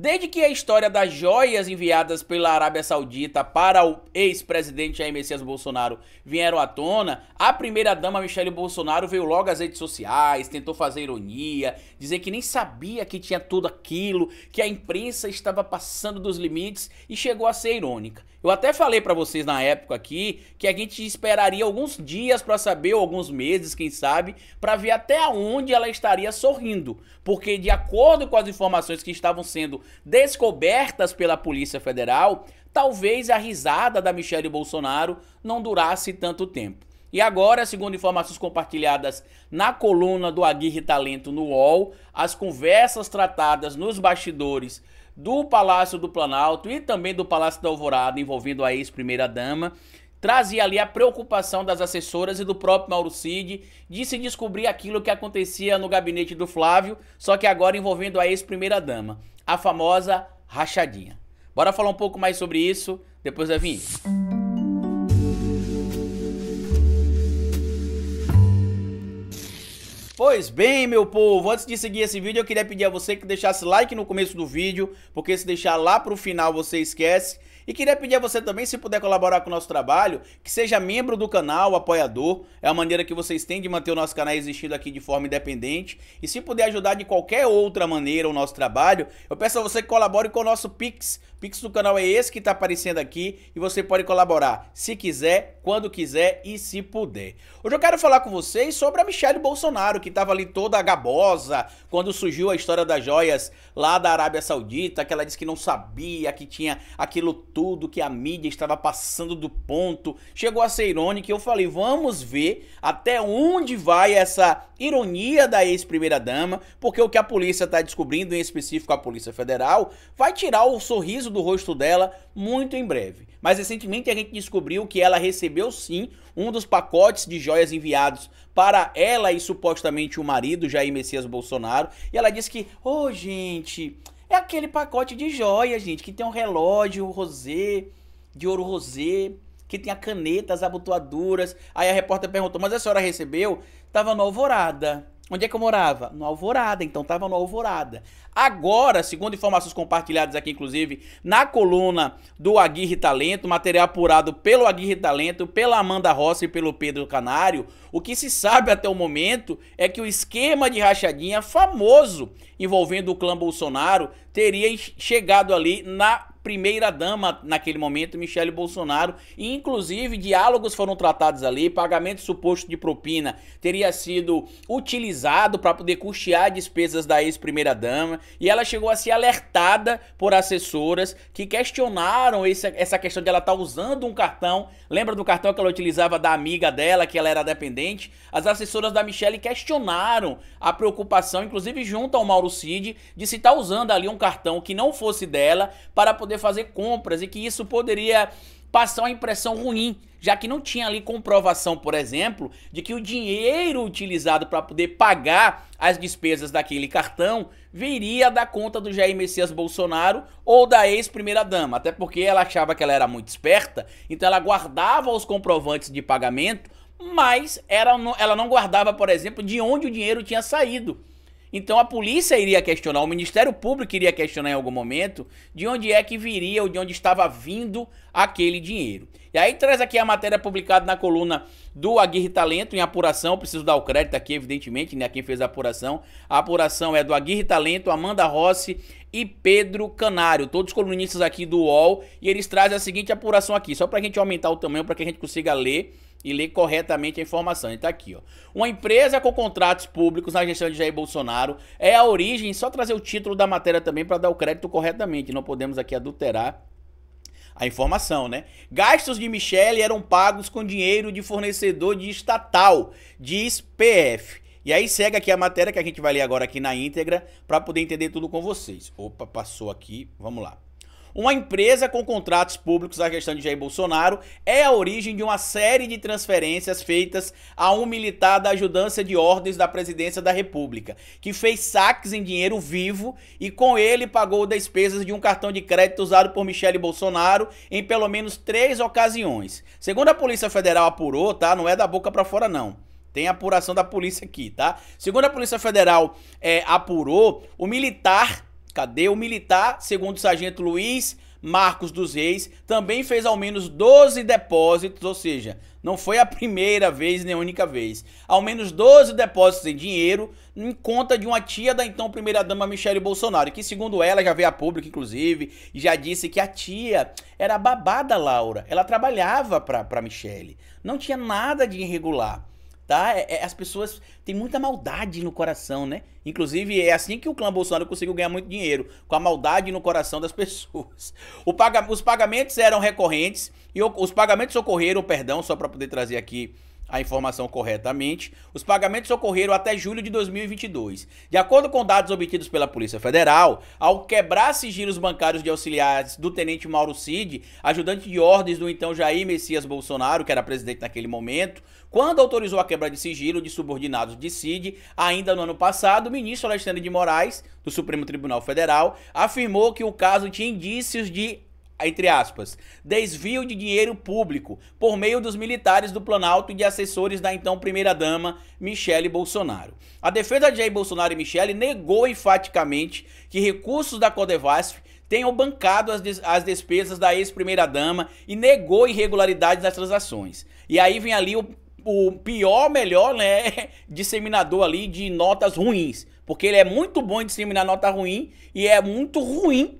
Desde que a história das joias enviadas pela Arábia Saudita para o ex-presidente Jair Messias Bolsonaro vieram à tona, a primeira-dama Michele Bolsonaro veio logo às redes sociais, tentou fazer ironia, dizer que nem sabia que tinha tudo aquilo, que a imprensa estava passando dos limites e chegou a ser irônica. Eu até falei pra vocês na época aqui que a gente esperaria alguns dias pra saber, ou alguns meses, quem sabe, pra ver até onde ela estaria sorrindo, porque de acordo com as informações que estavam sendo descobertas pela Polícia Federal, talvez a risada da Michele Bolsonaro não durasse tanto tempo. E agora, segundo informações compartilhadas na coluna do Aguirre Talento no UOL, as conversas tratadas nos bastidores do Palácio do Planalto e também do Palácio da Alvorada envolvendo a ex-primeira-dama trazia ali a preocupação das assessoras e do próprio Mauro Cid de se descobrir aquilo que acontecia no gabinete do Flávio, só que agora envolvendo a ex-primeira-dama, a famosa rachadinha. Bora falar um pouco mais sobre isso depois da vinheta. Pois bem, meu povo, antes de seguir esse vídeo eu queria pedir a você que deixasse like no começo do vídeo, porque se deixar lá pro final você esquece. E queria pedir a você também, se puder colaborar com o nosso trabalho, que seja membro do canal, apoiador. É a maneira que vocês têm de manter o nosso canal existindo aqui de forma independente. E se puder ajudar de qualquer outra maneira o nosso trabalho, eu peço a você que colabore com o nosso Pix. O Pix do canal é esse que está aparecendo aqui e você pode colaborar se quiser, quando quiser e se puder. Hoje eu quero falar com vocês sobre a Michele Bolsonaro, que estava ali toda gabosa quando surgiu a história das joias lá da Arábia Saudita, que ela disse que não sabia, que tinha aquilo tudo, que a mídia estava passando do ponto. Chegou a ser irônica e eu falei, vamos ver até onde vai essa ironia da ex-primeira-dama, porque o que a polícia está descobrindo, em específico a Polícia Federal, vai tirar o sorriso do rosto dela muito em breve. Mas recentemente a gente descobriu que ela recebeu sim um dos pacotes de joias enviados para ela e supostamente o marido, Jair Messias Bolsonaro, e ela disse que, gente, é aquele pacote de joias, gente, que tem um relógio rosé, de ouro rosé, que tem a caneta, as abotoaduras. Aí a repórter perguntou, mas a senhora recebeu? Tava no Alvorada. Onde é que eu morava? No Alvorada, então tava no Alvorada. Agora, segundo informações compartilhadas aqui, inclusive, na coluna do Aguirre Talento, material apurado pelo Aguirre Talento, pela Amanda Rossi e pelo Pedro Canário, o que se sabe até o momento é que o esquema de rachadinha famoso envolvendo o clã Bolsonaro teria chegado ali na primeira-dama naquele momento, Michele Bolsonaro, e inclusive diálogos foram tratados ali, pagamento suposto de propina teria sido utilizado para poder custear despesas da ex-primeira-dama, e ela chegou a ser alertada por assessoras que questionaram essa questão de ela estar usando um cartão. Lembra do cartão que ela utilizava da amiga dela, que ela era dependente? As assessoras da Michele questionaram a preocupação, inclusive junto ao Mauro Cid, de se estar usando ali um cartão que não fosse dela para poder fazer compras, e que isso poderia passar uma impressão ruim, já que não tinha ali comprovação, por exemplo, de que o dinheiro utilizado para poder pagar as despesas daquele cartão viria da conta do Jair Messias Bolsonaro ou da ex-primeira-dama, até porque ela achava que ela era muito esperta, então ela guardava os comprovantes de pagamento, mas ela não guardava, por exemplo, de onde o dinheiro tinha saído. Então a polícia iria questionar, o Ministério Público iria questionar em algum momento de onde é que viria ou de onde estava vindo aquele dinheiro. E aí traz aqui a matéria publicada na coluna do Aguirre Talento em apuração, preciso dar o crédito aqui evidentemente, né, quem fez a apuração é do Aguirre Talento, Amanda Rossi e Pedro Canário, todos colunistas aqui do UOL, e eles trazem a seguinte apuração aqui, só pra gente aumentar o tamanho, para que a gente consiga ler e ler corretamente a informação. Então tá aqui, ó. Uma empresa com contratos públicos na gestão de Jair Bolsonaro é a origem, só trazer o título da matéria também para dar o crédito corretamente, não podemos aqui adulterar a informação, né? Gastos de Michele eram pagos com dinheiro de fornecedor de estatal, diz PF. E aí segue aqui a matéria que a gente vai ler agora aqui na íntegra para poder entender tudo com vocês. Opa, passou aqui, vamos lá. Uma empresa com contratos públicos à gestão de Jair Bolsonaro é a origem de uma série de transferências feitas a um militar da ajudância de ordens da presidência da República, que fez saques em dinheiro vivo e com ele pagou despesas de um cartão de crédito usado por Michele Bolsonaro em pelo menos 3 ocasiões. Segundo a Polícia Federal apurou, tá? Não é da boca pra fora não. Tem apuração da polícia aqui, tá? Segundo a Polícia Federal apurou, o militar Cadê? O militar, segundo o sargento Luiz Marcos dos Reis, também fez ao menos 12 depósitos, ou seja, não foi a primeira vez nem a única vez. Ao menos 12 depósitos em dinheiro em conta de uma tia da então primeira-dama Michele Bolsonaro, que segundo ela já veio a público, inclusive, e já disse que a tia era babá da Laura. Ela trabalhava pra Michele. Não tinha nada de irregular. Tá? As pessoas têm muita maldade no coração, né? Inclusive, é assim que o clã Bolsonaro conseguiu ganhar muito dinheiro, com a maldade no coração das pessoas. Os pagamentos eram recorrentes, e os pagamentos ocorreram, perdão, só para poder trazer aqui a informação corretamente, os pagamentos ocorreram até julho de 2022. De acordo com dados obtidos pela Polícia Federal, ao quebrar sigilos bancários de auxiliares do tenente Mauro Cid, ajudante de ordens do então Jair Messias Bolsonaro, que era presidente naquele momento, quando autorizou a quebra de sigilo de subordinados de Cid, ainda no ano passado, o ministro Alexandre de Moraes, do Supremo Tribunal Federal, afirmou que o caso tinha indícios de, entre aspas, desvio de dinheiro público por meio dos militares do Planalto e de assessores da então primeira-dama Michele Bolsonaro. A defesa de Jair Bolsonaro e Michele negou enfaticamente que recursos da Codevasf tenham bancado as despesas da ex-primeira-dama e negou irregularidades nas transações. E aí vem ali o pior, melhor, né, disseminador ali de notas ruins, porque ele é muito bom em disseminar nota ruim e é muito ruim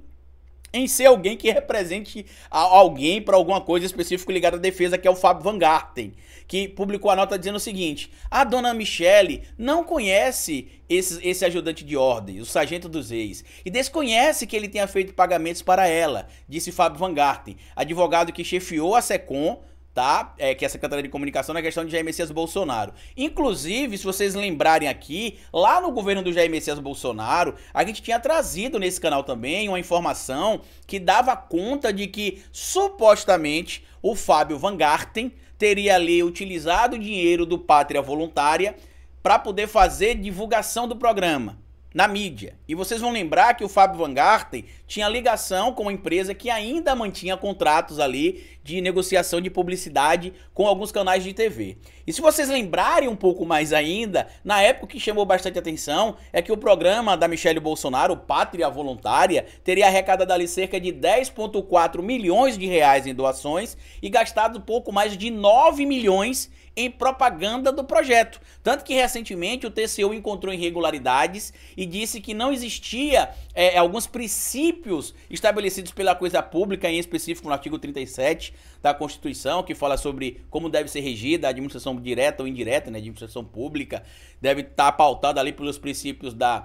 em ser alguém que represente alguém para alguma coisa específica ligada à defesa, que é o Fábio Van Garten, que publicou a nota dizendo o seguinte: a dona Michele não conhece esse ajudante de ordem, o sargento dos Reis, e desconhece que ele tenha feito pagamentos para ela, disse Fábio Van Garten, advogado que chefiou a SECOM, tá? Que é a Secretaria de Comunicação, na questão de Jair Messias Bolsonaro. Inclusive, se vocês lembrarem aqui, lá no governo do Jair Messias Bolsonaro, a gente tinha trazido nesse canal também uma informação que dava conta de que, supostamente, o Fábio Van Garten teria ali utilizado o dinheiro do Pátria Voluntária para poder fazer divulgação do programa na mídia. E vocês vão lembrar que o Fábio Van Garten tinha ligação com uma empresa que ainda mantinha contratos ali de negociação de publicidade com alguns canais de TV. E se vocês lembrarem um pouco mais ainda, na época que chamou bastante atenção é que o programa da Michele Bolsonaro, Pátria Voluntária, teria arrecadado ali cerca de 10,4 milhões de reais em doações e gastado pouco mais de 9 milhões em propaganda do projeto. Tanto que recentemente o TCU encontrou irregularidades e disse que não existia alguns princípios estabelecidos pela coisa pública, em específico no artigo 37 da Constituição, que fala sobre como deve ser regida a administração direta ou indireta, né, administração pública, deve estar pautada ali pelos princípios da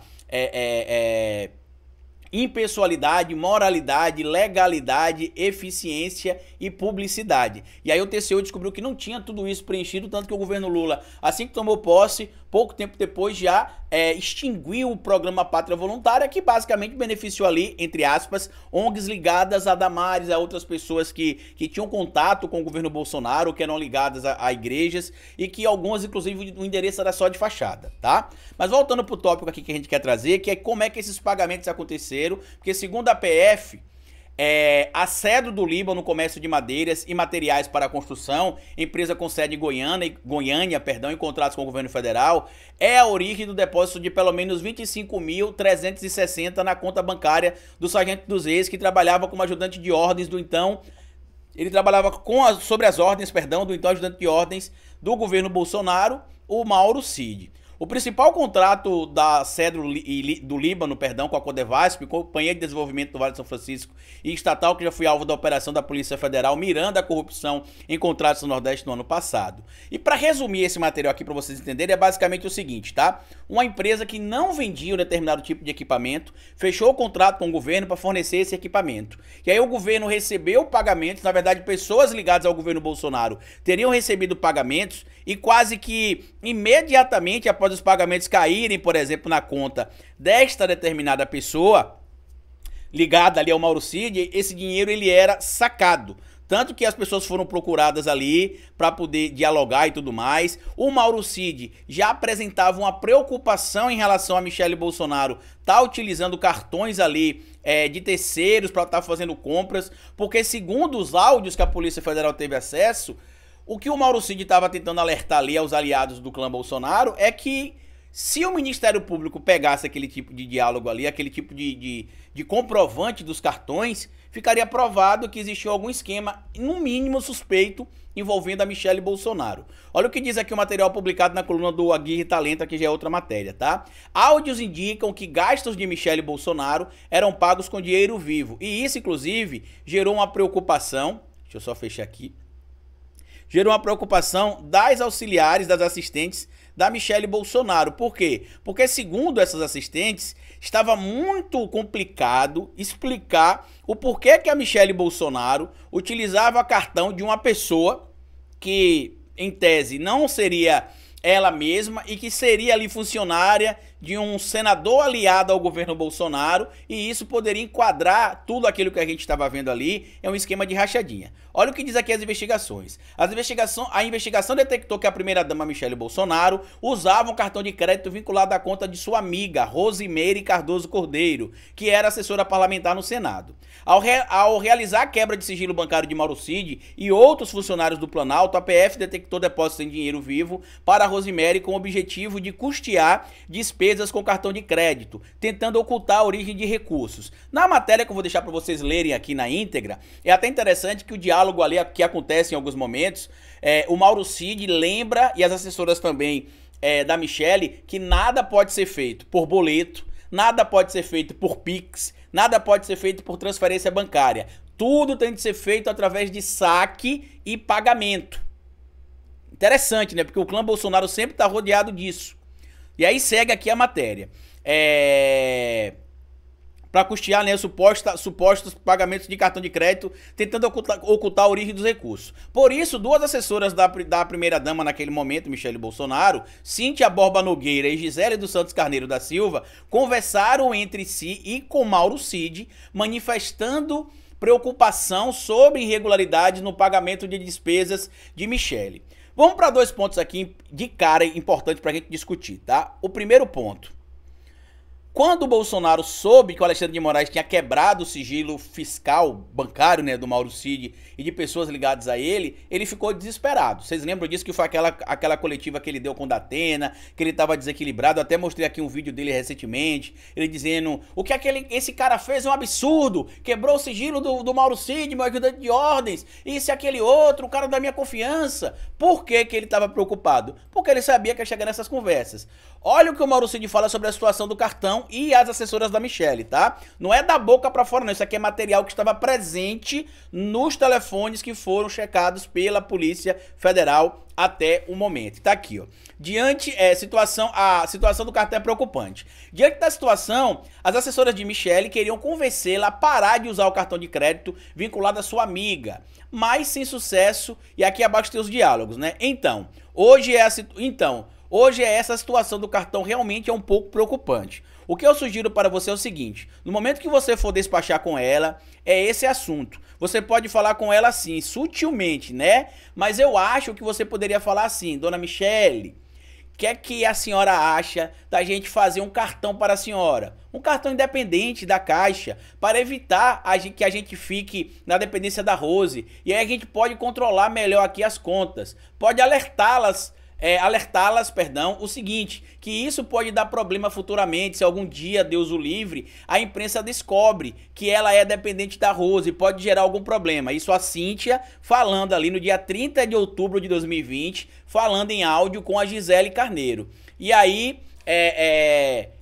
impessoalidade, moralidade, legalidade, eficiência e publicidade. E aí o TCU descobriu que não tinha tudo isso preenchido, tanto que o governo Lula, assim que tomou posse, pouco tempo depois já extinguiu o programa Pátria Voluntária, que basicamente beneficiou ali, entre aspas, ONGs ligadas a Damares, a outras pessoas que tinham contato com o governo Bolsonaro, que eram ligadas a igrejas, e que algumas, inclusive, o endereço era só de fachada, tá? Mas voltando pro tópico aqui que a gente quer trazer, que é como é que esses pagamentos aconteceram, porque segundo a PF, assédio do Líbano no comércio de madeiras e materiais para a construção, empresa com sede em Goiânia, em contratos com o governo federal, é a origem do depósito de pelo menos 25.360 na conta bancária do sargento dos Reis, que trabalhava como ajudante de ordens do então... Ele trabalhava sobre as ordens, perdão, do então ajudante de ordens do governo Bolsonaro, o Mauro Cid. O principal contrato da sede do Líbano, perdão, com a Codevasf, Companhia de Desenvolvimento do Vale de São Francisco e estatal, que já foi alvo da operação da Polícia Federal mirando a corrupção em contratos no Nordeste no ano passado. E para resumir esse material aqui para vocês entenderem, é basicamente o seguinte, tá? Uma empresa que não vendia um determinado tipo de equipamento, fechou o contrato com o governo para fornecer esse equipamento. E aí o governo recebeu pagamentos, na verdade pessoas ligadas ao governo Bolsonaro teriam recebido pagamentos e quase que imediatamente após os pagamentos caírem, por exemplo, na conta desta determinada pessoa ligada ali ao Mauro Cid, esse dinheiro ele era sacado. Tanto que as pessoas foram procuradas ali para poder dialogar e tudo mais. O Mauro Cid já apresentava uma preocupação em relação a Michele Bolsonaro tá utilizando cartões ali de terceiros para estar fazendo compras, porque segundo os áudios que a Polícia Federal teve acesso, o que o Mauro Cid estava tentando alertar ali aos aliados do clã Bolsonaro é que Se o Ministério Público pegasse aquele tipo de diálogo ali, aquele tipo de comprovante dos cartões, ficaria provado que existiu algum esquema, no mínimo suspeito, envolvendo a Michelle Bolsonaro. Olha o que diz aqui o material publicado na coluna do Aguirre Talento, que já é outra matéria, tá? Áudios indicam que gastos de Michelle Bolsonaro eram pagos com dinheiro vivo. E isso, inclusive, gerou uma preocupação. Deixa eu só fechar aqui. Gerou uma preocupação das auxiliares, das assistentes da Michelle Bolsonaro. Por quê? Porque, segundo essas assistentes, estava muito complicado explicar o porquê que a Michelle Bolsonaro utilizava cartão de uma pessoa que, em tese, não seria ela mesma e que seria ali funcionária de um senador aliado ao governo Bolsonaro, e isso poderia enquadrar tudo aquilo que a gente estava vendo ali em um esquema de rachadinha. Olha o que diz aqui as investigações. A investigação detectou que a primeira-dama Michelle Bolsonaro usava um cartão de crédito vinculado à conta de sua amiga, Rosimeire Cardoso Cordeiro, que era assessora parlamentar no Senado. Ao realizar a quebra de sigilo bancário de Mauro Cid e outros funcionários do Planalto, a PF detectou depósitos em dinheiro vivo para Rosimeire com o objetivo de custear despesas com cartão de crédito, tentando ocultar a origem de recursos. Na matéria que eu vou deixar para vocês lerem aqui na íntegra, é até interessante que o diálogo ali que acontece em alguns momentos, o Mauro Cid lembra, e as assessoras também da Michelle, que nada pode ser feito por boleto, nada pode ser feito por Pix, nada pode ser feito por transferência bancária. Tudo tem de ser feito através de saque e pagamento. Interessante, né? Porque o clã Bolsonaro sempre está rodeado disso. E aí segue aqui a matéria. Para custear, né, supostos pagamentos de cartão de crédito, tentando ocultar a origem dos recursos. Por isso, duas assessoras da primeira-dama naquele momento, Michelle Bolsonaro, Cíntia Borba Nogueira e Gisele dos Santos Carneiro da Silva, conversaram entre si e com Mauro Cid, manifestando preocupação sobre irregularidades no pagamento de despesas de Michelle. Vamos para dois pontos aqui de cara importantes para a gente discutir, tá? O primeiro ponto. Quando o Bolsonaro soube que o Alexandre de Moraes tinha quebrado o sigilo fiscal bancário, né, do Mauro Cid e de pessoas ligadas a ele, ele ficou desesperado. Vocês lembram disso, que foi aquela coletiva que ele deu com o Datena, que ele estava desequilibrado? Eu até mostrei aqui um vídeo dele recentemente, ele dizendo: o que esse cara fez é um absurdo, quebrou o sigilo do Mauro Cid, meu ajudante de ordens, isso e aquele outro, o cara da minha confiança. Por que ele estava preocupado? Porque ele sabia que ia chegar nessas conversas. Olha o que o Mauro Cid fala sobre a situação do cartão e as assessoras da Michelle, tá? Não é da boca pra fora, não. Isso aqui é material que estava presente nos telefones que foram checados pela Polícia Federal até o momento. Tá aqui, ó. A situação do cartão é preocupante. Diante da situação, as assessoras de Michelle queriam convencê-la a parar de usar o cartão de crédito vinculado à sua amiga, mas sem sucesso. E aqui abaixo tem os diálogos, né? Hoje essa situação do cartão realmente é um pouco preocupante. O que eu sugiro para você é o seguinte: no momento que você for despachar com ela, é esse assunto. Você pode falar com ela assim, sutilmente, né? Mas eu acho que você poderia falar assim: dona Michelle, o que é que a senhora acha da gente fazer um cartão para a senhora? Um cartão independente da Caixa, para evitar que a gente fique na dependência da Rose. E aí a gente pode controlar melhor aqui as contas. Pode alertá-las, o seguinte, que isso pode dar problema futuramente, se algum dia, Deus o livre, a imprensa descobre que ela é dependente da Rose, pode gerar algum problema. Isso a Cíntia falando ali no dia 30 de outubro de 2020, falando em áudio com a Gisele Carneiro. E aí,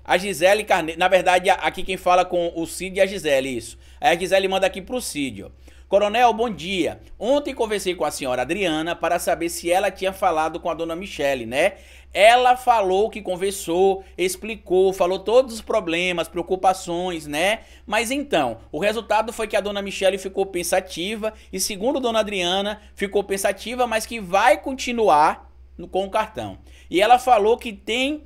a Gisele Carneiro, na verdade, aqui quem fala com o Cid é a Gisele, isso. Aí a Gisele manda aqui pro Cid, ó. Coronel, bom dia. Ontem conversei com a senhora Adriana para saber se ela tinha falado com a dona Michelle, né? Ela falou que conversou, explicou, falou todos os problemas, preocupações, né? Mas então, o resultado foi que a dona Michelle ficou pensativa e, segundo a dona Adriana, ficou pensativa, mas que vai continuar com o cartão. E ela falou que tem,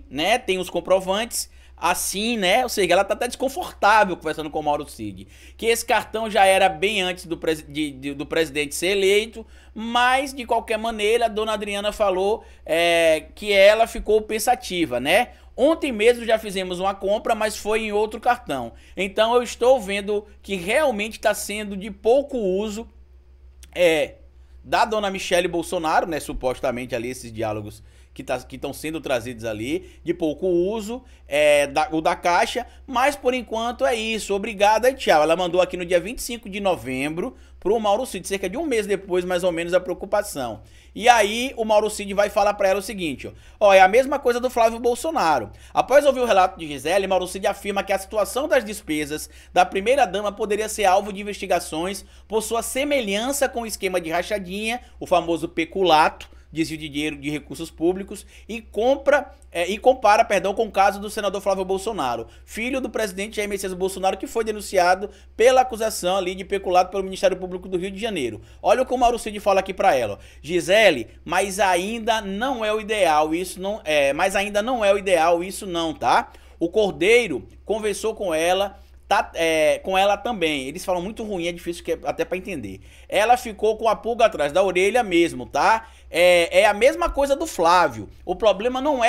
né? Tem os comprovantes. Assim, né? Ou seja, ela tá até desconfortável conversando com o Mauro Cid. Que esse cartão já era bem antes do presidente ser eleito, mas de qualquer maneira a dona Adriana falou que ela ficou pensativa, né? Ontem mesmo já fizemos uma compra, mas foi em outro cartão. Então eu estou vendo que realmente está sendo de pouco uso da dona Michelle Bolsonaro, né? Supostamente ali esses diálogos que estão sendo trazidos ali, de pouco uso, o da Caixa, mas por enquanto é isso, obrigada e tchau. Ela mandou aqui no dia 25 de novembro pro Mauro Cid, cerca de um mês depois, mais ou menos, a preocupação. E aí o Mauro Cid vai falar pra ela o seguinte, ó, é a mesma coisa do Flávio Bolsonaro. Após ouvir o relato de Gisele, Mauro Cid afirma que a situação das despesas da primeira-dama poderia ser alvo de investigações por sua semelhança com o esquema de rachadinha, o famoso peculato, desvio de dinheiro de recursos públicos, e compara com o caso do senador Flávio Bolsonaro, filho do presidente Jair Messias Bolsonaro, que foi denunciado pela acusação ali de peculato pelo Ministério Público do Rio de Janeiro. Olha o que o Mauro Cid fala aqui pra ela. Gisele, mas ainda não é o ideal, isso não, tá? O Cordeiro conversou com ela, com ela também. Eles falam muito ruim, é difícil até pra entender. Ela ficou com a pulga atrás da orelha mesmo, tá? É a mesma coisa do Flávio. O problema não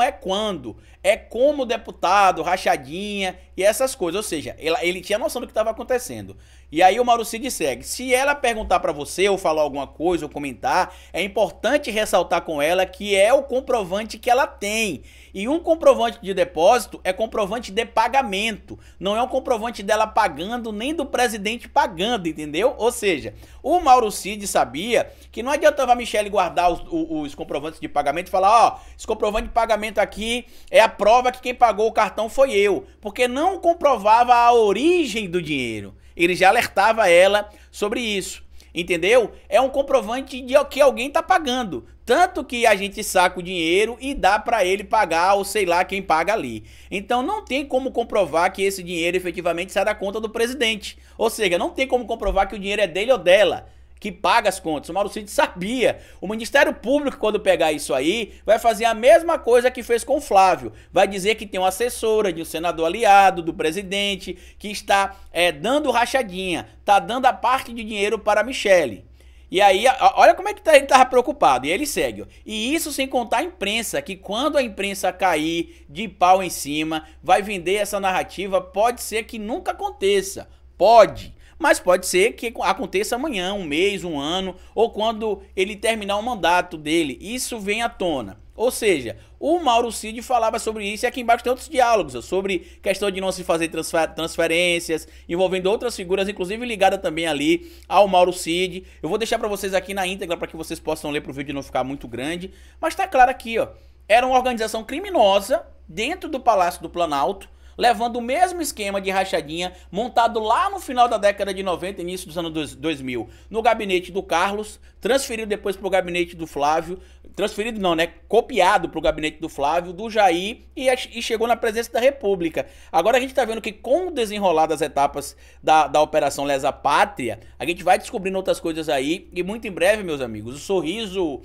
é quando, é como deputado, rachadinha e essas coisas. Ou seja, ele tinha noção do que estava acontecendo. E aí o Mauro Cid segue. Se ela perguntar pra você ou falar alguma coisa ou comentar, é importante ressaltar com ela que é o comprovante que ela tem. E um comprovante de depósito é comprovante de pagamento. Não é um comprovante dela pagando, nem do presidente pagando, entendeu? Ou seja, o Mauro Cid sabia que não adiantava a Michelle guardar os comprovantes de pagamento e falar, ó, esse comprovante de pagamento aqui é a prova que quem pagou o cartão foi eu. Porque não comprovava a origem do dinheiro. Ele já alertava ela sobre isso. Entendeu? É um comprovante de que alguém tá pagando. Tanto que a gente saca o dinheiro e dá pra ele pagar, ou sei lá quem paga ali. Então não tem como comprovar que esse dinheiro efetivamente sai da conta do presidente. Ou seja, não tem como comprovar que o dinheiro é dele ou dela, que paga as contas. O Mauro Cid sabia. O Ministério Público, quando pegar isso aí, vai fazer a mesma coisa que fez com o Flávio. Vai dizer que tem uma assessora de um senador aliado do presidente que está dando rachadinha, tá dando a parte de dinheiro para a Michelle. E aí, olha como é que ele tava preocupado. E ele segue. Ó. E isso sem contar a imprensa, que quando a imprensa cair de pau em cima, vai vender essa narrativa, pode ser que nunca aconteça. Pode. Mas pode ser que aconteça amanhã, um mês, um ano, ou quando ele terminar o mandato dele. Isso vem à tona. Ou seja, o Mauro Cid falava sobre isso e aqui embaixo tem outros diálogos, sobre questão de não se fazer transferências, envolvendo outras figuras, inclusive ligada também ali ao Mauro Cid. Eu vou deixar pra vocês aqui na íntegra para que vocês possam ler pro vídeo não ficar muito grande. Mas tá claro aqui, ó. Era uma organização criminosa dentro do Palácio do Planalto, levando o mesmo esquema de rachadinha montado lá no final da década de 90, início dos anos 2000, no gabinete do Carlos, transferido depois para o gabinete do Flávio, transferido não, né, copiado para o gabinete do Flávio, do Jair e chegou na presidência da República. Agora a gente está vendo que com o desenrolar das etapas da Operação Lesa Pátria, a gente vai descobrindo outras coisas aí e muito em breve, meus amigos, o sorriso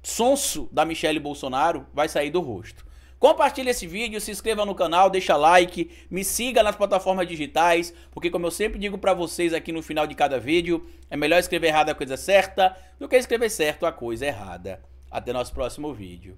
sonso da Michelle Bolsonaro vai sair do rosto. Compartilhe esse vídeo, se inscreva no canal, deixa like, me siga nas plataformas digitais, porque como eu sempre digo pra vocês aqui no final de cada vídeo, é melhor escrever errado a coisa certa do que escrever certo a coisa errada. Até nosso próximo vídeo.